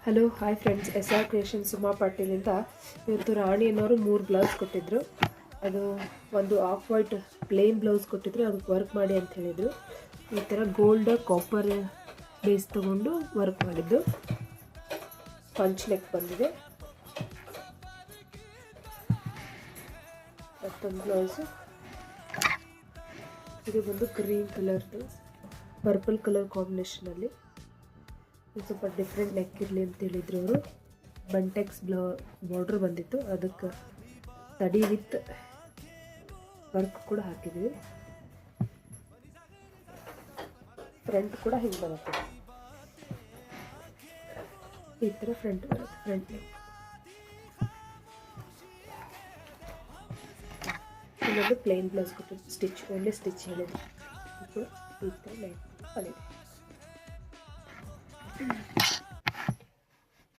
Hello hi friends, SR creation Suma ಪಾಟೀಲಿಂದ. ಇವತ್ತು ರಾಣಿ ಅನ್ನೋರು 3 ಬ್ಲೌಸ್ ಕೊಟ್ಟಿದ್ದರು. ಅದು ಒಂದು ಆಫ್ ವೈಟ್ ಪ್ಲೇನ್ ಬ್ಲೌಸ್ ಕೊಟ್ಟಿದ್ರು, ಅದಕ್ಕೆ ವರ್ಕ್ ಮಾಡಿ ಅಂತ ಹೇಳಿದರು. ಈ ಥರ ಗೋಲ್ಡ್ ಕಾಪರ್ ಬೇಸ್ ತೊಗೊಂಡು ವರ್ಕ್ ಮಾಡಿದ್ದು. ಪಂಚ್ ನೆಕ್ ಬಂದಿದೆ. ಮತ್ತೊಂದು ಬ್ಲೌಸು ಇದು ಬಂದು ಗ್ರೀನ್ ಕಲರ್ದು ಪರ್ಪಲ್ ಕಲರ್ ಕಾಂಬಿನೇಷನಲ್ಲಿ. ಇದು ಸ್ವಲ್ಪ ಡಿಫ್ರೆಂಟ್ ನೆಕ್ ಇರಲಿ ಅಂತ ಹೇಳಿದ್ರು ಅವರು. ಬಂಟೆಕ್ಸ್ ಬಾರ್ಡ್ರ್ ಬಂದಿತ್ತು, ಅದಕ್ಕೆ ತಡಿ ವಿತ್ ವರ್ಕ್ ಕೂಡ ಹಾಕಿದ್ವಿ. ಫ್ರಂಟ್ ಕೂಡ ಹಿಂಗೆ ಬರುತ್ತೆ, ಈ ಥರ ಫ್ರಂಟ್ ಬರುತ್ತೆ. ಫ್ರಂಟ್ ನೆಕ್ ಇನ್ನೊಂದು ಪ್ಲೇನ್ ಬ್ಲೌಸ್ ಕೊಟ್ಟು ಸ್ಟಿಚ್, ಒಳ್ಳೆ ಸ್ಟಿಚ್ ಹೇಳಿದ್ರು. ಈ ಥರ ಲೈಟ್ ಬಂದಿದೆ.